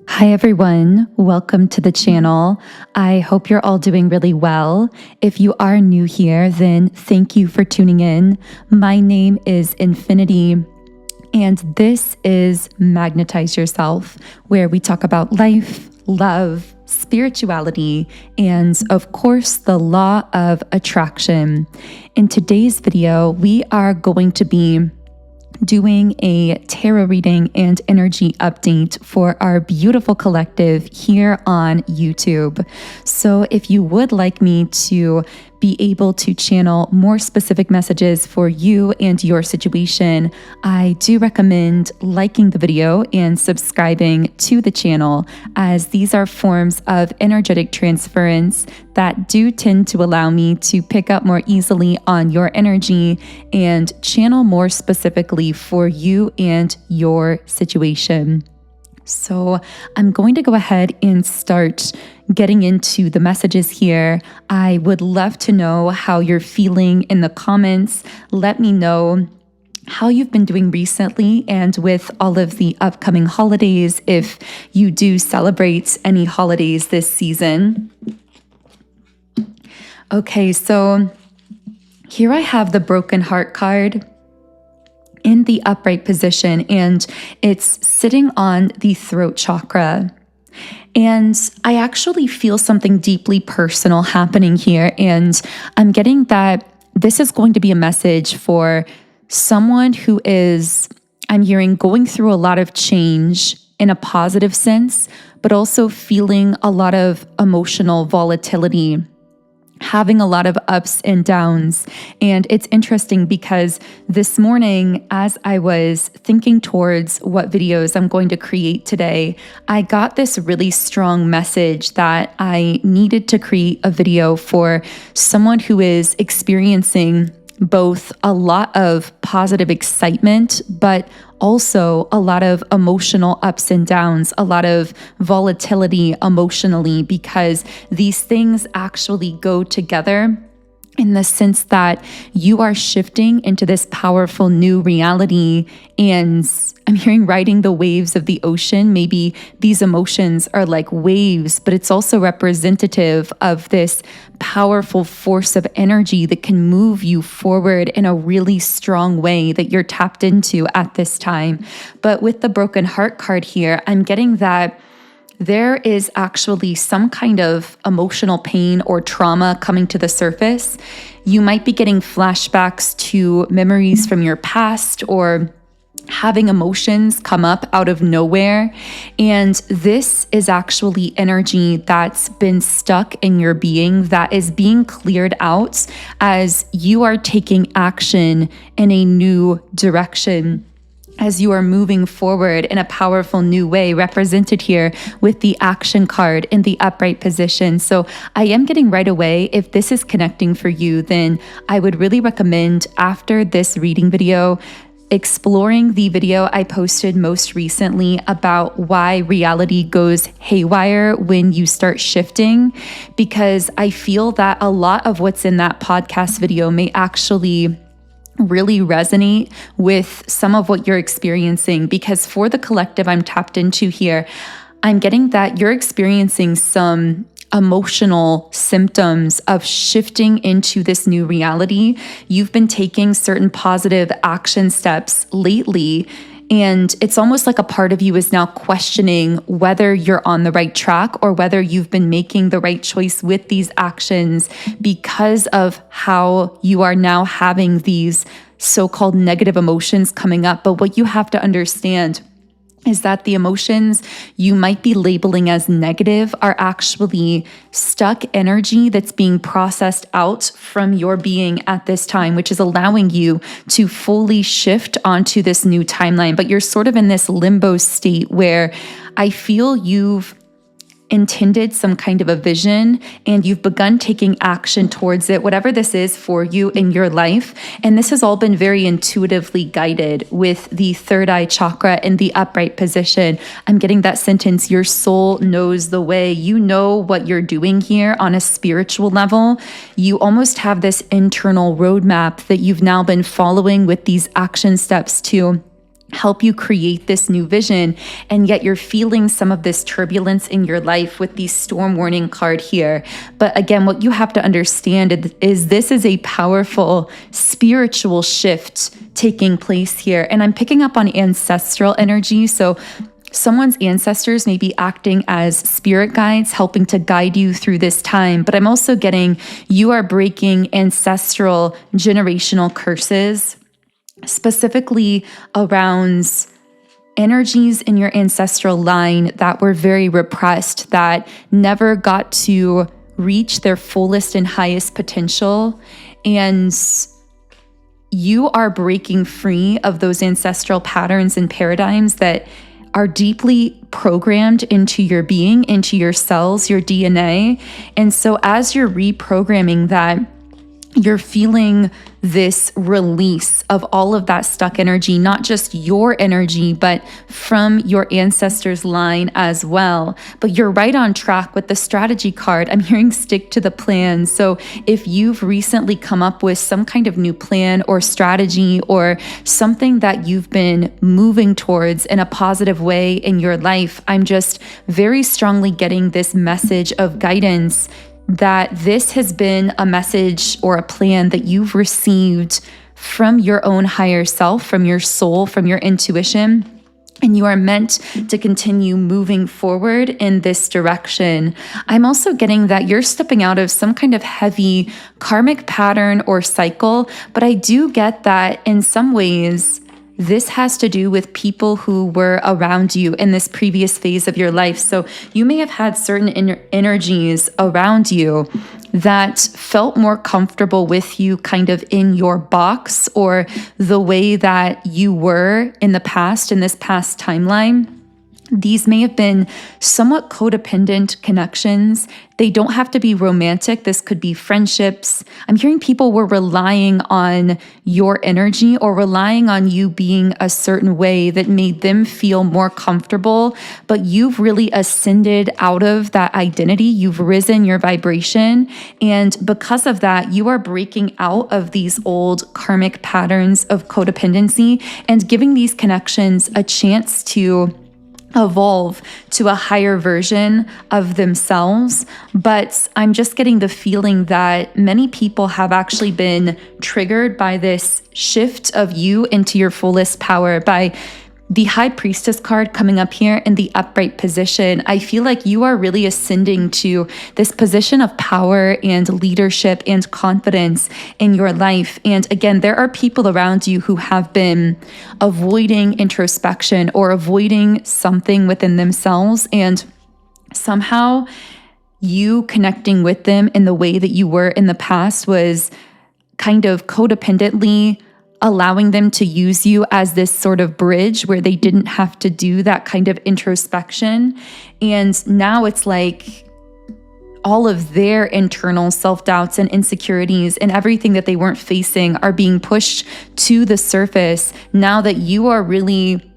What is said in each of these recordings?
Hi everyone, welcome to the channel. I hope you're all doing really well. If you are new here, then thank you for tuning in. My name is Infinity, and this is Magnetize Yourself, where we talk about life, love, spirituality, and of course, the law of attraction. In today's video, we are going to be doing a tarot reading and energy update for our beautiful collective here on YouTube. So if you would like me to be able to channel more specific messages for you and your situation, I do recommend liking the video and subscribing to the channel, as these are forms of energetic transference that do tend to allow me to pick up more easily on your energy and channel more specifically for you and your situation. So I'm going to go ahead and start getting into the messages here. I would love to know how you're feeling in the comments. Let me know how you've been doing recently and with all of the upcoming holidays, if you do celebrate any holidays this season. Okay, so here I have the Broken Heart card in the upright position, and it's sitting on the throat chakra. And I actually feel something deeply personal happening here, and I'm getting that this is going to be a message for someone who is, I'm hearing, going through a lot of change in a positive sense, but also feeling a lot of emotional volatility, having a lot of ups and downs. And it's interesting because this morning, as I was thinking towards what videos I'm going to create today, I got this really strong message that I needed to create a video for someone who is experiencing both a lot of positive excitement, but also a lot of emotional ups and downs, a lot of volatility emotionally, because these things actually go together in the sense that you are shifting into this powerful new reality. And I'm hearing riding the waves of the ocean. Maybe these emotions are like waves, but it's also representative of this powerful force of energy that can move you forward in a really strong way that you're tapped into at this time. But with the Broken Heart card here, I'm getting that there is actually some kind of emotional pain or trauma coming to the surface. You might be getting flashbacks to memories from your past, or having emotions come up out of nowhere. And this is actually energy that's been stuck in your being that is being cleared out as you are taking action in a new direction, as you are moving forward in a powerful new way, represented here with the action card in the upright position. So I am getting right away, if this is connecting for you, then I would really recommend, after this reading video, exploring the video I posted most recently about why reality goes haywire when you start shifting, because I feel that a lot of what's in that podcast video may actually really resonate with some of what you're experiencing. Because for the collective I'm tapped into here, I'm getting that you're experiencing some emotional symptoms of shifting into this new reality. You've been taking certain positive action steps lately, and it's almost like a part of you is now questioning whether you're on the right track or whether you've been making the right choice with these actions, because of how you are now having these so-called negative emotions coming up. But what you have to understand is that the emotions you might be labeling as negative are actually stuck energy that's being processed out from your being at this time, which is allowing you to fully shift onto this new timeline. But you're sort of in this limbo state where I feel you've intended some kind of a vision and you've begun taking action towards it, whatever this is for you in your life. And this has all been very intuitively guided with the third eye chakra in the upright position. I'm getting that sentence, your soul knows the way. You know what you're doing here on a spiritual level. You almost have this internal roadmap that you've now been following with these action steps to help you create this new vision, and yet you're feeling some of this turbulence in your life with the storm warning card here. But again, what you have to understand is this is a powerful spiritual shift taking place here. And I'm picking up on ancestral energy. So someone's ancestors may be acting as spirit guides, helping to guide you through this time. But I'm also getting you are breaking ancestral generational curses, specifically around energies in your ancestral line that were very repressed, that never got to reach their fullest and highest potential. And you are breaking free of those ancestral patterns and paradigms that are deeply programmed into your being, into your cells, your DNA. And so as you're reprogramming that, you're feeling this release of all of that stuck energy, not just your energy, but from your ancestors' line as well. But you're right on track with the strategy card. I'm hearing stick to the plan. So if you've recently come up with some kind of new plan or strategy or something that you've been moving towards in a positive way in your life, I'm just very strongly getting this message of guidance that this has been a message or a plan that you've received from your own higher self, from your soul, from your intuition, and you are meant to continue moving forward in this direction. I'm also getting that you're stepping out of some kind of heavy karmic pattern or cycle, but I do get that in some ways this has to do with people who were around you in this previous phase of your life. So you may have had certain energies around you that felt more comfortable with you kind of in your box or the way that you were in the past, in this past timeline. These may have been somewhat codependent connections. They don't have to be romantic. This could be friendships. I'm hearing people were relying on your energy or relying on you being a certain way that made them feel more comfortable, but you've really ascended out of that identity. You've risen your vibration. And because of that, you are breaking out of these old karmic patterns of codependency and giving these connections a chance to evolve to a higher version of themselves. But I'm just getting the feeling that many people have actually been triggered by this shift of you into your fullest power, by the High Priestess card coming up here in the upright position. I feel like you are really ascending to this position of power and leadership and confidence in your life. And again, there are people around you who have been avoiding introspection or avoiding something within themselves. And somehow you connecting with them in the way that you were in the past was kind of codependently allowing them to use you as this sort of bridge where they didn't have to do that kind of introspection. And now it's like all of their internal self-doubts and insecurities and everything that they weren't facing are being pushed to the surface now that you are really,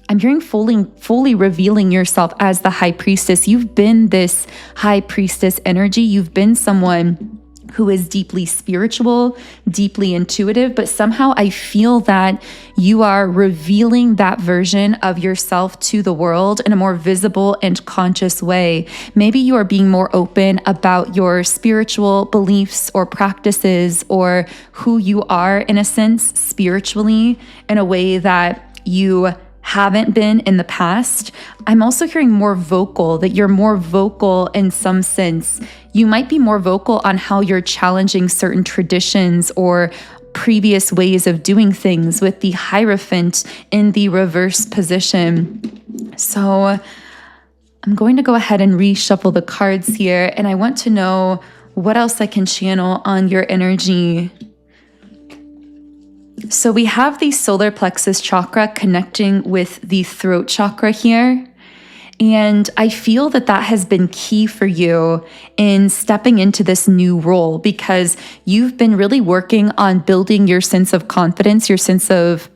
I'm hearing fully revealing yourself as the High Priestess. You've been this High Priestess energy. You've been someone who is deeply spiritual, deeply intuitive, but somehow I feel that you are revealing that version of yourself to the world in a more visible and conscious way. Maybe you are being more open about your spiritual beliefs or practices or who you are in a sense spiritually in a way that you haven't been in the past. I'm also hearing more vocal, that you're more vocal in some sense. You might be more vocal on how you're challenging certain traditions or previous ways of doing things with the Hierophant in the reverse position. So I'm going to go ahead and reshuffle the cards here, and I want to know what else I can channel on your energy. So we have the solar plexus chakra connecting with the throat chakra here. And I feel that that has been key for you in stepping into this new role because you've been really working on building your sense of confidence, your sense of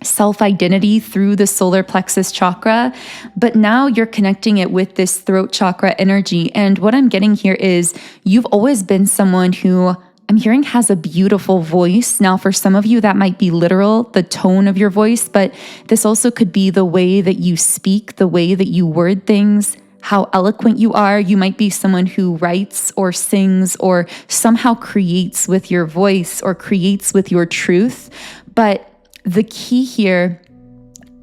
self-identity through the solar plexus chakra. But now you're connecting it with this throat chakra energy. And what I'm getting here is you've always been someone who I'm hearing has a beautiful voice. Now, for some of you, that might be literal, the tone of your voice, but this also could be the way that you speak, the way that you word things, how eloquent you are. You might be someone who writes or sings or somehow creates with your voice or creates with your truth. But the key here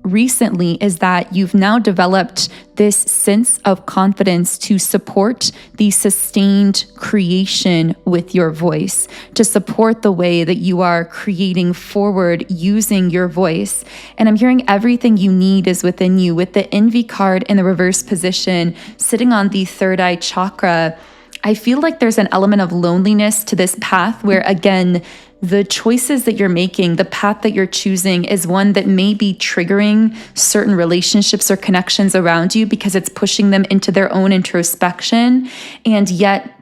recently is that you've now developed this sense of confidence to support the sustained creation with your voice, to support the way that you are creating forward using your voice. And I'm hearing everything you need is within you, with the envy card in the reverse position, sitting on the third eye chakra. I feel like there's an element of loneliness to this path where, again, the choices that you're making, the path that you're choosing is one that may be triggering certain relationships or connections around you because it's pushing them into their own introspection. And yet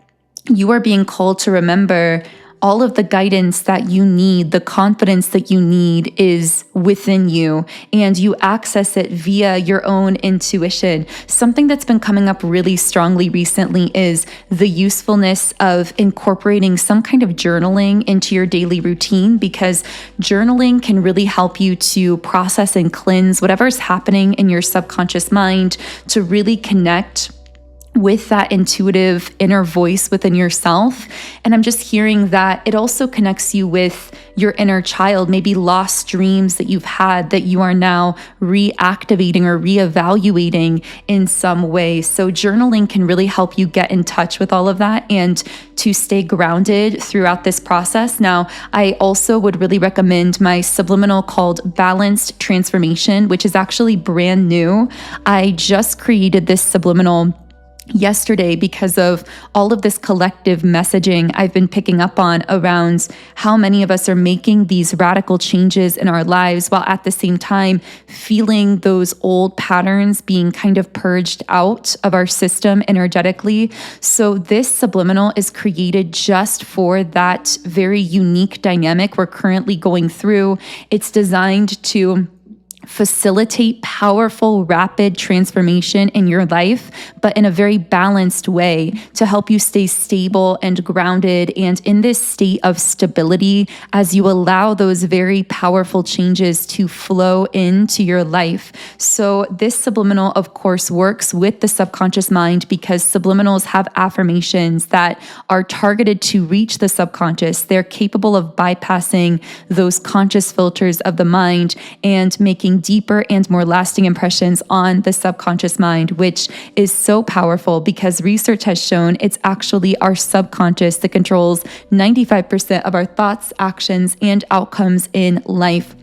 you are being called to remember all of the guidance that you need, the confidence that you need is within you, and you access it via your own intuition. Something that's been coming up really strongly recently is the usefulness of incorporating some kind of journaling into your daily routine, because journaling can really help you to process and cleanse whatever's happening in your subconscious mind, to really connect with that intuitive inner voice within yourself. And I'm just hearing that it also connects you with your inner child, maybe lost dreams that you've had that you are now reactivating or reevaluating in some way. So journaling can really help you get in touch with all of that and to stay grounded throughout this process. Now, I also would really recommend my subliminal called Balanced Transformation, which is actually brand new. I just created this subliminal yesterday because of all of this collective messaging I've been picking up on around how many of us are making these radical changes in our lives while at the same time feeling those old patterns being kind of purged out of our system energetically. So this subliminal is created just for that very unique dynamic we're currently going through. It's designed to facilitate powerful, rapid transformation in your life, but in a very balanced way to help you stay stable and grounded and in this state of stability as you allow those very powerful changes to flow into your life. So this subliminal, of course, works with the subconscious mind because subliminals have affirmations that are targeted to reach the subconscious. They're capable of bypassing those conscious filters of the mind and making deeper and more lasting impressions on the subconscious mind, which is so powerful because research has shown it's actually our subconscious that controls 95% of our thoughts, actions, and outcomes in life.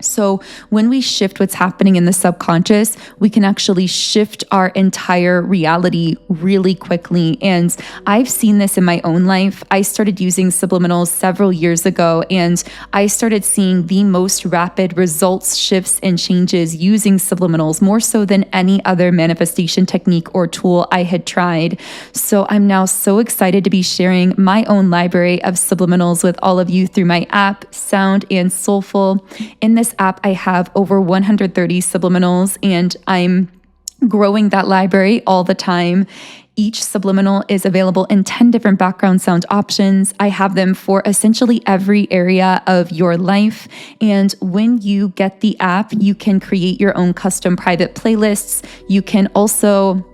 So when we shift what's happening in the subconscious, we can actually shift our entire reality really quickly. And I've seen this in my own life. I started using subliminals several years ago, and I started seeing the most rapid results, shifts, and changes using subliminals, more so than any other manifestation technique or tool I had tried. So I'm now so excited to be sharing my own library of subliminals with all of you through my app, Sound and Soulful. In this app, I have over 130 subliminals, and I'm growing that library all the time. Each subliminal is available in 10 different background sound options. I have them for essentially every area of your life. And when you get the app, you can create your own custom private playlists. You can also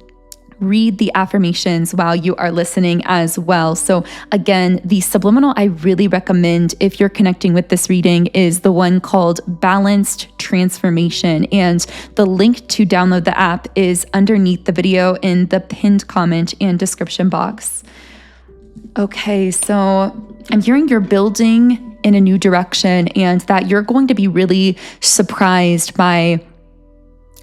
read the affirmations while you are listening as well. So again, the subliminal I really recommend if you're connecting with this reading is the one called Balanced Transformation. And the link to download the app is underneath the video in the pinned comment and description box. Okay, so I'm hearing you're building in a new direction and that you're going to be really surprised by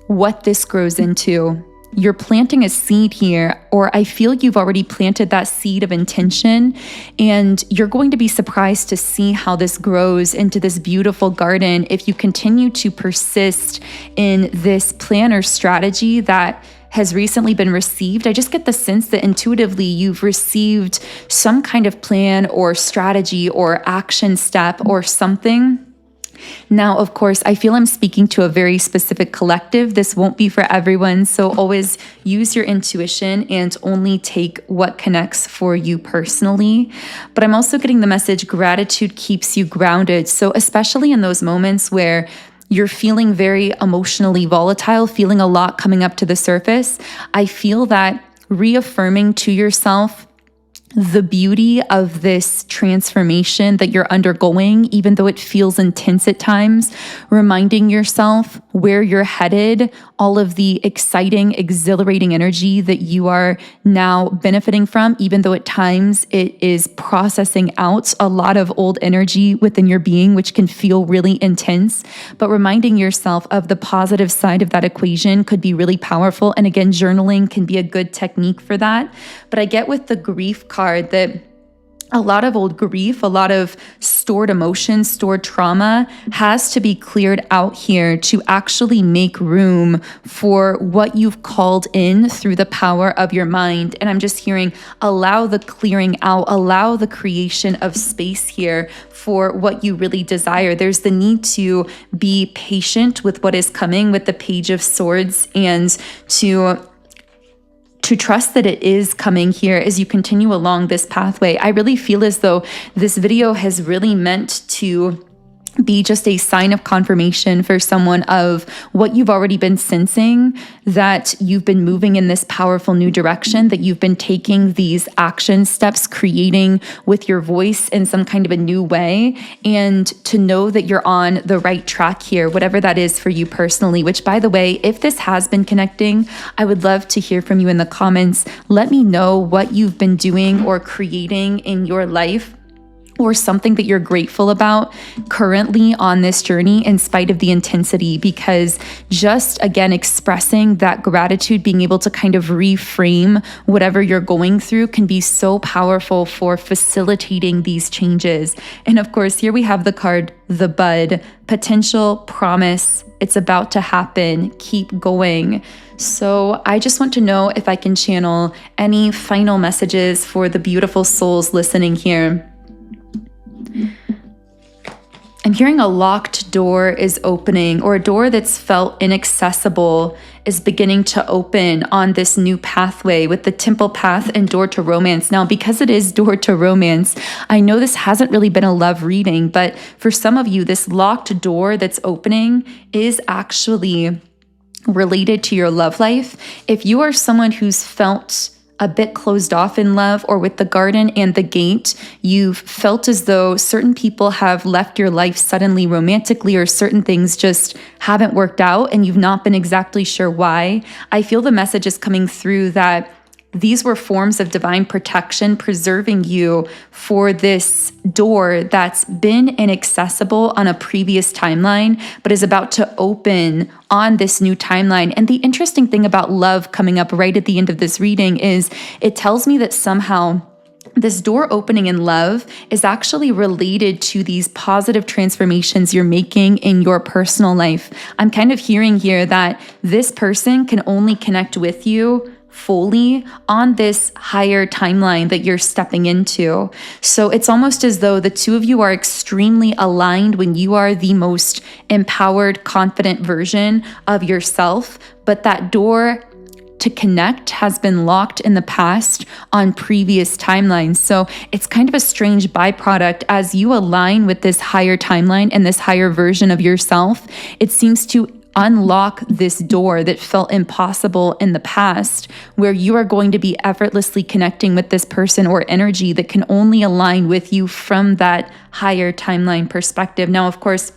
what this grows into. You're planting a seed here, or I feel you've already planted that seed of intention, and you're going to be surprised to see how this grows into this beautiful garden if you continue to persist in this plan or strategy that has recently been received. I just get the sense that intuitively you've received some kind of plan or strategy or action step or something Now, of course, I feel I'm speaking to a very specific collective. This won't be for everyone, so always use your intuition and only take what connects for you personally. But I'm also getting the message gratitude keeps you grounded. So especially in those moments where you're feeling very emotionally volatile, feeling a lot coming up to the surface, I feel that reaffirming to yourself the beauty of this transformation that you're undergoing, even though it feels intense at times, reminding yourself where you're headed, all of the exciting, exhilarating energy that you are now benefiting from, even though at times it is processing out a lot of old energy within your being, which can feel really intense. But reminding yourself of the positive side of that equation could be really powerful. And again, journaling can be a good technique for that. But I get with the grief card that a lot of old grief, a lot of stored emotions, stored trauma has to be cleared out here to actually make room for what you've called in through the power of your mind. And I'm just hearing, allow the clearing out, allow the creation of space here for what you really desire. There's the need to be patient with what is coming with the Page of Swords and to trust that it is coming here as you continue along this pathway. I really feel as though this video has really meant to be just a sign of confirmation for someone of what you've already been sensing, that you've been moving in this powerful new direction, that you've been taking these action steps, creating with your voice in some kind of a new way, and to know that you're on the right track here, whatever that is for you personally, which, by the way, if this has been connecting, I would love to hear from you in the comments. Let me know what you've been doing or creating in your life, or something that you're grateful about currently on this journey in spite of the intensity, because just again, expressing that gratitude, being able to kind of reframe whatever you're going through can be so powerful for facilitating these changes. And of course, here we have the card, the bud, potential, promise, it's about to happen, keep going. So I just want to know if I can channel any final messages for the beautiful souls listening here. I'm hearing a locked door is opening, or a door that's felt inaccessible is beginning to open on this new pathway with the Temple Path and Door to Romance. Now, because it is Door to Romance, I know this hasn't really been a love reading, but for some of you, this locked door that's opening is actually related to your love life. If you are someone who's felt a bit closed off in love, or with the Garden and the Gate, you've felt as though certain people have left your life suddenly romantically, or certain things just haven't worked out and you've not been exactly sure why. I feel the message is coming through that these were forms of divine protection preserving you for this door that's been inaccessible on a previous timeline, but is about to open on this new timeline. And the interesting thing about love coming up right at the end of this reading is it tells me that somehow this door opening in love is actually related to these positive transformations you're making in your personal life. I'm kind of hearing here that this person can only connect with you fully on this higher timeline that you're stepping into. So it's almost as though the two of you are extremely aligned when you are the most empowered, confident version of yourself, but that door to connect has been locked in the past on previous timelines. So it's kind of a strange byproduct as you align with this higher timeline and this higher version of yourself. It seems to unlock this door that felt impossible in the past, where you are going to be effortlessly connecting with this person or energy that can only align with you from that higher timeline perspective. Now, of course,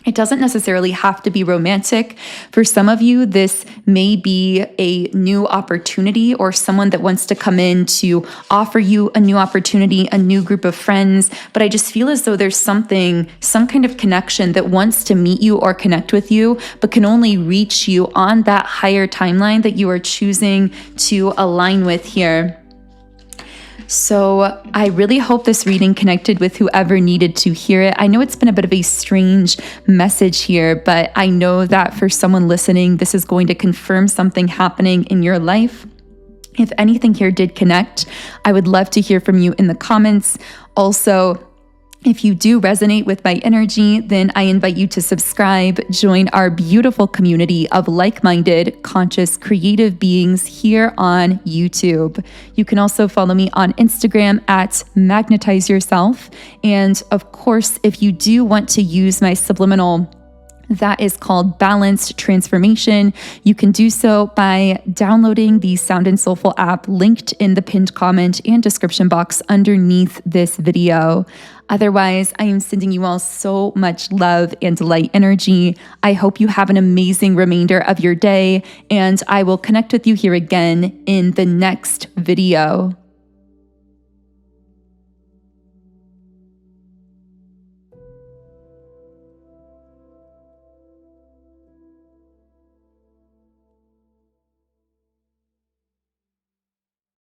it doesn't necessarily have to be romantic. For some of you, this may be a new opportunity, or someone that wants to come in to offer you a new opportunity, a new group of friends. But I just feel as though there's some kind of connection that wants to meet you or connect with you, but can only reach you on that higher timeline that you are choosing to align with here. So I really hope this reading connected with whoever needed to hear it. I know it's been a bit of a strange message here, but I know that for someone listening, this is going to confirm something happening in your life. If anything here did connect, I would love to hear from you in the comments. Also, If you do resonate with my energy, then I invite you to subscribe, join our beautiful community of like-minded, conscious, creative beings here on YouTube. You can also follow me on Instagram at Magnetize Yourself. And of course, if you do want to use my subliminal that is called Balanced Transformation, you can do so by downloading the Sound and Soulful app linked in the pinned comment and description box underneath this video. Otherwise, I am sending you all so much love and light energy. I hope you have an amazing remainder of your day, and I will connect with you here again in the next video.